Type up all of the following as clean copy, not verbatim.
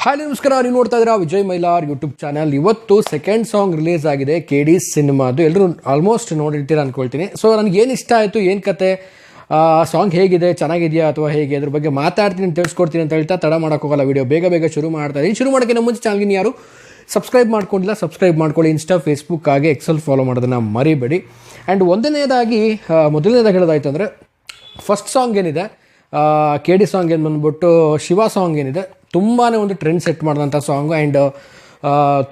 Hi ನಮಸ್ಕಾರ, ನೀವು ನೋಡ್ತಾ ಇದ್ದೀರಾ ವಿಜಯ್ ಮೈಲಾರ್ ಯೂಟ್ಯೂಬ್ ಚಾನಲ್. ಇವತ್ತು ಸೆಕೆಂಡ್ ಸಾಂಗ್ ರಿಲೀಸ್ ಆಗಿದೆ KD ಸಿನಿಮಾದು. ಎಲ್ಲರೂ ಆಲ್ಮೋಸ್ಟ್ ನೋಡಿರ್ತೀರ ಅನ್ಕೊಳ್ತೀನಿ. ಸೊ ನನಗೆ ಏನು ಇಷ್ಟ ಆಯಿತು, ಏನು ಕತೆ, ಸಾಂಗ್ ಹೇಗಿದೆ, ಚೆನ್ನಾಗಿದೆಯಾ ಅಥವಾ ಹೇಗೆ, ಅದ್ರ ಬಗ್ಗೆ ಮಾತಾಡ್ತೀನಿ, ತಿಳಿಸ್ಕೊಡ್ತೀನಿ ಅಂತ ಹೇಳ್ತಾ ತಡ ಮಾಡೋಕ್ಕೋಗಲ್ಲ. ವಿಡಿಯೋ ಬೇಗ ಶುರು ಮಾಡ್ತಾ ಇದ್ದೀನಿ. ಶುರು ಮಾಡೋಕ್ಕಿಂತ ಮುಂಚೆ ಚಾನಲ್ಗೆ ಯಾರು ಸಬ್ಸ್ಕ್ರೈಬ್ ಮಾಡ್ಕೊಂಡಿಲ್ಲ, ಸಬ್ಸ್ಕ್ರೈಬ್ ಮಾಡ್ಕೊಳ್ಳಿ. ಇನ್ಸ್ಟಾ, ಫೇಸ್ಬುಕ್ ಹಾಗೆ ಎಕ್ಸೆಲ್ ಫಾಲೋ ಮಾಡೋದನ್ನು ಮರಿಬೇಡಿ. ಆ್ಯಂಡ್ ಮೊದಲನೇದಾಗಿ ಹೇಳೋದಾಯ್ತು ಅಂದರೆ ಫಸ್ಟ್ ಸಾಂಗ್ ಏನಿದೆ KD ಸಾಂಗ್ ಏನು ಬಂದ್ಬಿಟ್ಟು ಶಿವ ಸಾಂಗ್ ಏನಿದೆ, ತುಂಬಾ ಒಂದು ಟ್ರೆಂಡ್ ಸೆಟ್ ಮಾಡಿದಂಥ ಸಾಂಗು. ಆ್ಯಂಡ್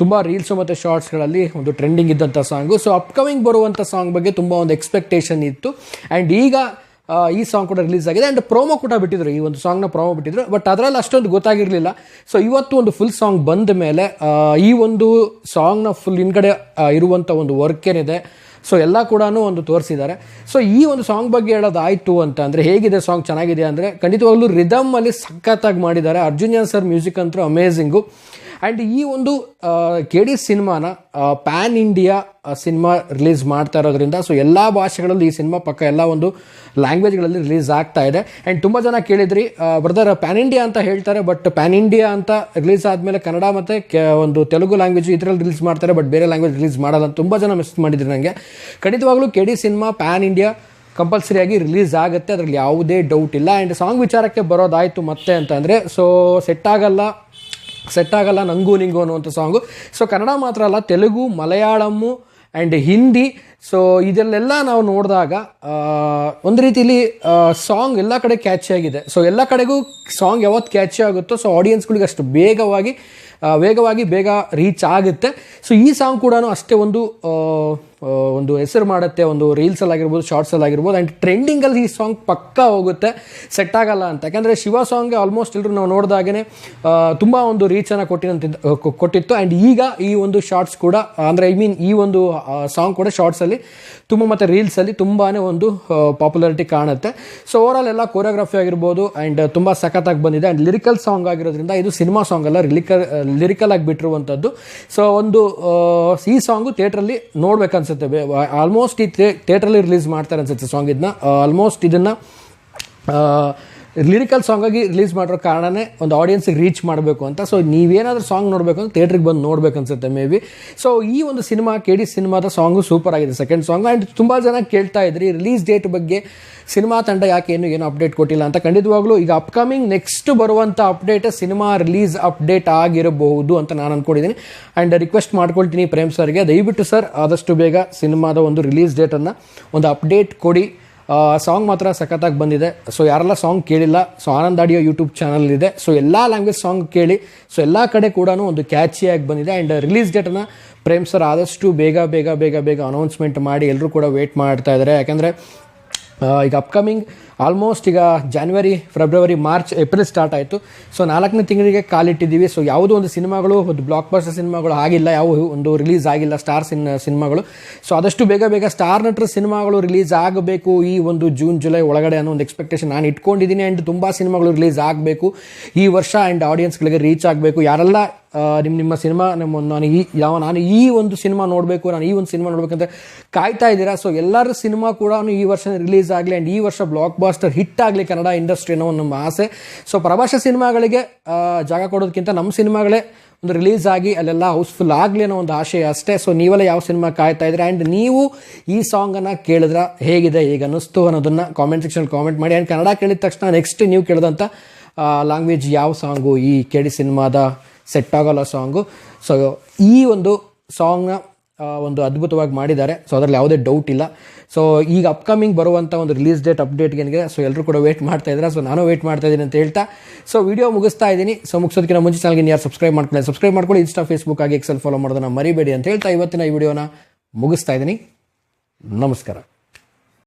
ತುಂಬ ರೀಲ್ಸು ಮತ್ತು ಶಾರ್ಟ್ಸ್ಗಳಲ್ಲಿ ಒಂದು ಟ್ರೆಂಡಿಂಗ್ ಇದ್ದಂಥ ಸಾಂಗು. ಸೊ ಅಪ್ಕಮಿಂಗ್ ಬರುವಂಥ ಸಾಂಗ್ ಬಗ್ಗೆ ತುಂಬ ಒಂದು ಎಕ್ಸ್ಪೆಕ್ಟೇಷನ್ ಇತ್ತು. ಆ್ಯಂಡ್ ಈಗ ಈ ಸಾಂಗ್ ಕೂಡ ರಿಲೀಸ್ ಆಗಿದೆ. ಆ್ಯಂಡ್ ಪ್ರೋಮೋ ಕೂಡ ಬಿಟ್ಟಿದ್ರು, ಈ ಒಂದು ಸಾಂಗ್ನ ಪ್ರೋಮೋ ಬಿಟ್ಟಿದ್ರು. ಬಟ್ ಅದರಲ್ಲಿ ಅಷ್ಟೊಂದು ಗೊತ್ತಾಗಿರಲಿಲ್ಲ. ಸೊ ಇವತ್ತು ಒಂದು ಫುಲ್ ಸಾಂಗ್ ಬಂದ ಮೇಲೆ ಈ ಒಂದು ಸಾಂಗ್ನ ಫುಲ್ ಹಿಂದ್ಗಡೆ ಇರುವಂಥ ಒಂದು ವರ್ಕ್ ಏನಿದೆ, ಸೊ ಎಲ್ಲ ಕೂಡ ಒಂದು ತೋರಿಸಿದ್ದಾರೆ. ಸೊ ಈ ಒಂದು ಸಾಂಗ್ ಬಗ್ಗೆ ಹೇಳೋದಾಯಿತು ಅಂತ ಅಂದರೆ, ಹೇಗಿದೆ ಸಾಂಗ್, ಚೆನ್ನಾಗಿದೆ ಅಂದರೆ ಖಂಡಿತವಾಗ್ಲೂ ರಿದಮಲ್ಲಿ ಸಖತ್ತಾಗಿ ಮಾಡಿದ್ದಾರೆ. ಅರ್ಜುನ್ ಸರ್ ಮ್ಯೂಸಿಕ್ ಅಂತೂ ಅಮೇಝಿಂಗು. ಆ್ಯಂಡ್ ಈ ಒಂದು KD ಸಿನಿಮಾನ ಪ್ಯಾನ್ ಇಂಡಿಯಾ ಸಿನಿಮಾ ರಿಲೀಸ್ ಮಾಡ್ತಾ ಇರೋದ್ರಿಂದ, ಸೊ ಎಲ್ಲ ಭಾಷೆಗಳಲ್ಲೂ ಈ ಸಿನಿಮಾ ಪಕ್ಕ ಎಲ್ಲ ಒಂದು ಲ್ಯಾಂಗ್ವೇಜ್ಗಳಲ್ಲಿ ರಿಲೀಸ್ ಆಗ್ತಾ ಇದೆ. ಆ್ಯಂಡ್ ತುಂಬ ಜನ ಕೇಳಿದ್ರಿ, ಬ್ರದರ್ ಪ್ಯಾನ್ ಇಂಡಿಯಾ ಅಂತ ಹೇಳ್ತಾರೆ, ಬಟ್ ಪ್ಯಾನ್ ಇಂಡಿಯಾ ಅಂತ ರಿಲೀಸ್ ಆದಮೇಲೆ ಕನ್ನಡ ಮತ್ತು ಒಂದು ತೆಲುಗು ಲ್ಯಾಂಗ್ವೇಜ್ ಇದರಲ್ಲಿ ರಿಲೀಸ್ ಮಾಡ್ತಾರೆ, ಬಟ್ ಬೇರೆ ಲ್ಯಾಂಗ್ವೇಜ್ ರಿಲೀಸ್ ಮಾಡಲ್ಲ ಅಂತ ತುಂಬ ಜನ ಮೆಸೇಜ್ ಮಾಡಿದ್ರು ನನಗೆ. ಖಂಡಿತವಾಗ್ಲೂ KD ಸಿನಿಮಾ ಪ್ಯಾನ್ ಇಂಡಿಯಾ ಕಂಪಲ್ಸರಿಯಾಗಿ ರಿಲೀಸ್ ಆಗುತ್ತೆ, ಅದರಲ್ಲಿ ಯಾವುದೇ ಡೌಟ್ ಇಲ್ಲ. ಆ್ಯಂಡ್ ಸಾಂಗ್ ವಿಚಾರಕ್ಕೆ ಬರೋದಾಯಿತು ಮತ್ತೆ ಅಂತಂದರೆ, ಸೊ ಸೆಟ್ ಆಗಲ್ಲ ನಂಗೂ ನಿಂಗು ಅನ್ನುವಂಥ ಸಾಂಗು. ಸೊ ಕನ್ನಡ ಮಾತ್ರ ಅಲ್ಲ, ತೆಲುಗು, ಮಲಯಾಳಮ್ಮು ಆ್ಯಂಡ್ ಹಿಂದಿ, ಸೊ ಇದರಲ್ಲೆಲ್ಲ ನಾವು ನೋಡಿದಾಗ ಒಂದು ರೀತಿಯಲ್ಲಿ ಸಾಂಗ್ ಎಲ್ಲ ಕಡೆ ಕ್ಯಾಚಿ ಆಗಿದೆ. ಸೊ ಎಲ್ಲ ಕಡೆಗೂ ಸಾಂಗ್ ಯಾವತ್ತು ಕ್ಯಾಚಿ ಆಗುತ್ತೋ, ಸೊ ಆಡಿಯನ್ಸ್ಗಳಿಗೆ ಅಷ್ಟು ವೇಗವಾಗಿ ರೀಚ್ ಆಗುತ್ತೆ. ಸೊ ಈ ಸಾಂಗ್ ಕೂಡ ಅಷ್ಟೇ ಒಂದು ಹೆಸರು ಮಾಡುತ್ತೆ, ಒಂದು ರೀಲ್ಸಲ್ಲಾಗಿರ್ಬೋದು, ಶಾರ್ಟ್ಸಲ್ಲಾಗಿರ್ಬೋದು. ಆ್ಯಂಡ್ ಟ್ರೆಂಡಿಂಗಲ್ಲಿ ಈ ಸಾಂಗ್ ಪಕ್ಕಾ ಹೋಗುತ್ತೆ, ಸೆಟ್ ಆಗಲ್ಲ ಅಂತ. ಯಾಕಂದರೆ ಶಿವ ಸಾಂಗ್ಗೆ ಆಲ್ಮೋಸ್ಟ್ ಎಲ್ಲರೂ ನಾವು ನೋಡಿದಾಗೇ ತುಂಬ ಒಂದು ರೀಚನ್ನು ಕೊಟ್ಟಿತ್ತು. ಆ್ಯಂಡ್ ಈಗ ಈ ಒಂದು ಶಾರ್ಟ್ಸ್ ಕೂಡ, ಅಂದರೆ ಈ ಒಂದು ಸಾಂಗ್ ಕೂಡ ಶಾರ್ಟ್ಸಲ್ಲಿ ತುಂಬ ಮತ್ತು ರೀಲ್ಸಲ್ಲಿ ತುಂಬಾ ಒಂದು ಪಾಪ್ಯುಲಾರಿಟಿ ಕಾಣುತ್ತೆ. ಸೊ ಓವರಾಲ್ ಎಲ್ಲ ಕೊರಿಯೋಗ್ರಫಿ ಆಗಿರ್ಬೋದು ಆ್ಯಂಡ್ ತುಂಬ ಸಖತ್ತಾಗಿ ಬಂದಿದೆ. ಆ್ಯಂಡ್ ಲಿರಿಕಲ್ ಸಾಂಗ್ ಆಗಿರೋದ್ರಿಂದ ಇದು ಸಿನಿಮಾ ಸಾಂಗ್ ಅಲ್ಲ, ಲಿರಿಕಲ್ ಆಗಿ ಬಿಟ್ಟಿರುವಂಥದ್ದು. ಸೊ ಈ ಸಾಂಗು ಥಿಯೇಟ್ರಲ್ಲಿ ನೋಡ್ಬೇಕನ್ಸುತ್ತೆ. ಆಲ್ಮೋಸ್ಟ್ ಈ ಥಿಯೇಟ್ರಲ್ಲಿ ರಿಲೀಸ್ ಮಾಡ್ತಾರೆ ಅನ್ಸುತ್ತೆ ಸಾಂಗ್. ಇದನ್ನ ಆಲ್ಮೋಸ್ಟ್ ಇದನ್ನು ಲಿರಿಕಲ್ ಸಾಂಗಾಗಿ ರಿಲೀಸ್ ಮಾಡಿರೋ ಕಾರಣನೇ ಒಂದು ಆಡಿಯನ್ಸಿಗೆ ರೀಚ್ ಮಾಡಬೇಕು ಅಂತ. ಸೊ ನೀವೇನಾದರೂ ಸಾಂಗ್ ನೋಡಬೇಕು ಅಂತ ಥಿಯೇಟ್ರಿಗೆ ಬಂದು ನೋಡ್ಬೇಕು ಅನ್ಸುತ್ತೆ ಮೇ ಬಿ. ಸೊ ಈ ಒಂದು ಸಿನಿಮಾ KD ಸಿನಿಮಾದ ಸಾಂಗು ಸೂಪರ್ ಆಗಿದೆ, ಸೆಕೆಂಡ್ ಸಾಂಗ್. ಆ್ಯಂಡ್ ತುಂಬ ಜನ ಕೇಳ್ತಾ ಇದ್ರಿ ರಿಲೀಸ್ ಡೇಟ್ ಬಗ್ಗೆ, ಸಿನಿಮಾ ತಂಡ ಯಾಕೆ ಏನು ಅಪ್ಡೇಟ್ ಕೊಟ್ಟಿಲ್ಲ ಅಂತ. ಖಂಡಿತವಾಗ್ಲೂ ಈಗ ಅಪ್ಕಮಿಂಗ್ ನೆಕ್ಸ್ಟ್ ಬರುವಂಥ ಅಪ್ಡೇಟ್ ಸಿನಿಮಾ ರಿಲೀಸ್ ಅಪ್ಡೇಟ್ ಆಗಿರಬಹುದು ಅಂತ ನಾನು ಅಂದ್ಕೊಂಡಿದ್ದೀನಿ. ಆ್ಯಂಡ್ ರಿಕ್ವೆಸ್ಟ್ ಮಾಡ್ಕೊಳ್ತೀನಿ ಪ್ರೇಮ್ ಸರ್ಗೆ, ದಯವಿಟ್ಟು ಸರ್ ಆದಷ್ಟು ಬೇಗ ಸಿನಿಮಾದ ಒಂದು ರಿಲೀಸ್ ಡೇಟನ್ನು ಒಂದು ಅಪ್ಡೇಟ್ ಕೊಡಿ. ಸಾಂಗ್ ಮಾತ್ರ ಸಖತ್ತಾಗಿ ಬಂದಿದೆ. ಸೊ ಯಾರೆಲ್ಲ ಸಾಂಗ್ ಕೇಳಿಲ್ಲ, so Anand audio YouTube channel ಇದೆ, ಸೊ ಎಲ್ಲ ಲ್ಯಾಂಗ್ವೇಜ್ ಸಾಂಗ್ ಕೇಳಿ. ಸೊ ಎಲ್ಲ ಕಡೆ ಕೂಡ ಒಂದು ಕ್ಯಾಚಿಯಾಗಿ ಬಂದಿದೆ. ಆ್ಯಂಡ್ ರಿಲೀಸ್ ಡೇಟನ್ನು ಪ್ರೇಮ್ ಸರ್ ಆದಷ್ಟು ಬೇಗ ಅನೌನ್ಸ್ಮೆಂಟ್ ಮಾಡಿ ಎಲ್ಲರೂ ಕೂಡ ವೇಟ್ ಮಾಡ್ತಾ ಇದ್ದಾರೆ. ಯಾಕಂದರೆ ಈಗ ಅಪ್ಕಮಿಂಗ್ ಆಲ್ಮೋಸ್ಟ್ ಈಗ January, February, March, April start ಆಯಿತು. ಸೊ 4ನೇ ತಿಂಗಳಿಗೆ ಕಾಲಿಟ್ಟಿದ್ದೀವಿ. ಸೊ ಯಾವುದೋ ಒಂದು ಸಿನಿಮಾಗಳು, ಒಂದು ಬ್ಲಾಕ್ ಬಸ್ಟರ್ ಸಿನಿಮಾಗಳು ಆಗಿಲ್ಲ, ಯಾವ ಒಂದು ರಿಲೀಸ್ ಆಗಿಲ್ಲ ಸ್ಟಾರ್ ಸಿನಿಮಾಗಳು. ಸೊ ಆದಷ್ಟು ಬೇಗ ಸ್ಟಾರ್ ನಟರ ಸಿನಿಮಾಗಳು ರಿಲೀಸ್ ಆಗಬೇಕು ಈ ಒಂದು ಜೂನ್ ಜುಲೈ ಒಳಗಡೆ ಅನ್ನೋ ಒಂದು ಎಕ್ಸ್ಪೆಕ್ಟೇಷನ್ ನಾನು ಇಟ್ಕೊಂಡಿದ್ದೀನಿ. ಆ್ಯಂಡ್ ತುಂಬ ಸಿನಿಮಾಗಳು ರಿಲೀಸ್ ಆಗಬೇಕು ಈ ವರ್ಷ, ಆ್ಯಂಡ್ ಆಡಿಯನ್ಸ್ಗಳಿಗೆ ರೀಚ್ ಆಗಬೇಕು. ಯಾರೆಲ್ಲ ನಿಮ್ಮ ಸಿನಿಮಾ ನಾನು ಈ ಒಂದು ಸಿನಿಮಾ ನೋಡಬೇಕು, ನಾನು ಈ ಒಂದು ಸಿನಿಮಾ ನೋಡ್ಬೇಕಂತ ಕಾಯ್ತಾ ಇದ್ದೀರಾ. ಸೊ ಎಲ್ಲರ ಸಿನಿಮಾ ಕೂಡ ಈ ವರ್ಷ ರಿಲೀಸ್ ಆಗಲಿ, ಆ್ಯಂಡ್ ಈ ವರ್ಷ ಬ್ಲಾಕ್ ಬಾಸ್ಟರ್ ಹಿಟ್ ಆಗಲಿ ಕನ್ನಡ ಇಂಡಸ್ಟ್ರಿ ಅನ್ನೋ ನಮ್ಮ ಆಸೆ. ಸೊ ಪ್ರಭಾಷಾ ಸಿನಿಮಾಗಳಿಗೆ ಜಾಗ ಕೊಡೋದಕ್ಕಿಂತ ನಮ್ಮ ಸಿನಿಮಾಗಳೇ ಒಂದು ರಿಲೀಸ್ ಆಗಿ ಅಲ್ಲೆಲ್ಲ ಹೌಸ್ಫುಲ್ ಆಗಲಿ ಅನ್ನೋ ಒಂದು ಆಶಯ ಅಷ್ಟೇ. ಸೊ ನೀವೆಲ್ಲ ಯಾವ ಸಿನಿಮಾ ಕಾಯ್ತಾ ಇದ್ರೆ, ಆ್ಯಂಡ್ ನೀವು ಈ ಸಾಂಗನ್ನು ಕೇಳಿದ್ರೆ ಹೇಗಿದೆ, ಹೇಗೆ ಅನ್ನಿಸ್ತು ಅನ್ನೋದನ್ನು ಕಾಮೆಂಟ್ ಸೆಕ್ಷನ್ ಕಾಮೆಂಟ್ ಮಾಡಿ. ಆ್ಯಂಡ್ ಕನ್ನಡ ಕೇಳಿದ ತಕ್ಷಣ ನೆಕ್ಸ್ಟ್ ನೀವು ಕೇಳಿದಂಥ ಲ್ಯಾಂಗ್ವೇಜ್ ಯಾವ ಸಾಂಗು ಈ KD ಸಿನಿಮಾದ ಸೆಟ್ ಆಗೋಲ್ಲ ಸಾಂಗು. ಸೊ ಈ ಒಂದು ಸಾಂಗ್ನ ಒಂದು ಅದ್ಭುತವಾಗಿ ಮಾಡಿದ್ದಾರೆ. ಸೊ ಅದರಲ್ಲಿ ಯಾವುದೇ ಡೌಟ್ ಇಲ್ಲ. ಸೊ ಈಗ ಅಪ್ಕಮಿಂಗ್ ಬರುವಂಥ ಒಂದು ರಿಲೀಸ್ ಡೇಟ್ ಅಪ್ಡೇಟ್ಗೆ ಸೊ ಎಲ್ಲರೂ ಕೂಡ ವೇಟ್ ಮಾಡ್ತಾ ಇದ್ದಾರೆ. ಸೊ ನಾನು ವೇಟ್ ಮಾಡ್ತಾ ಇದ್ದೀನಿ ಅಂತ ಹೇಳ್ತಾ ಸೊ ವಿಡಿಯೋ ಮುಗಿಸ್ತಾ ಇದ್ದೀನಿ. ಸೊ ಮುಗಿಸೋದಕ್ಕಿಂತ ಮುಂಚೆ ಚಾನಲ್ಗೆ ಯಾರು ಸಬ್ಸ್ಕ್ರೈಬ್ ಮಾಡ್ಕೊಳ್ಳಿ. ಇನ್ಸ್ಟಾ, ಫೇಸ್ಬುಕ್ ಆಗಿ ಎಕ್ಸೆಲ್ ಫಾಲೋ ಮಾಡೋದನ್ನ ಮರಿಬೇಡಿ ಅಂತ ಹೇಳ್ತಾ ಇವತ್ತಿನ ಈ ವಿಡಿಯೋನ ಮುಗಿಸ್ತಾ ಇದ್ದೀನಿ. ನಮಸ್ಕಾರ.